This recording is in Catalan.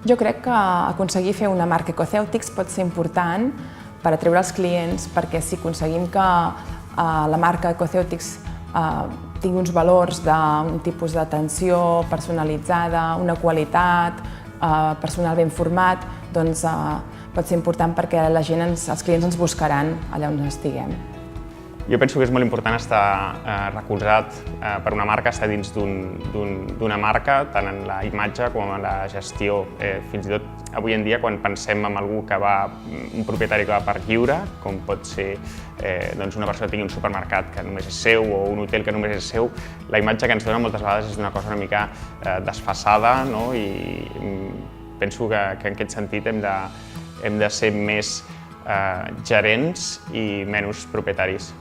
Jo crec que aconseguir fer una marca Ecoceutics pot ser important per atreure els clients, perquè si aconseguim que la marca Ecoceutics tingui uns valors d'un tipus d'atenció personalitzada, una qualitat, personal ben format, doncs pot ser important perquè la gent, els clients ens buscaran allà on estiguem. Jo penso que és molt important estar recolzat per una marca, estar dins d'una marca, tant en la imatge com en la gestió. Fins i tot avui en dia, quan pensem en algú que un propietari que va per lliure, com pot ser una persona que tingui un supermercat que només és seu o un hotel que només és seu, la imatge que ens dona moltes vegades és una cosa una mica desfasada, i penso que en aquest sentit hem de ser més gerents i menys propietaris.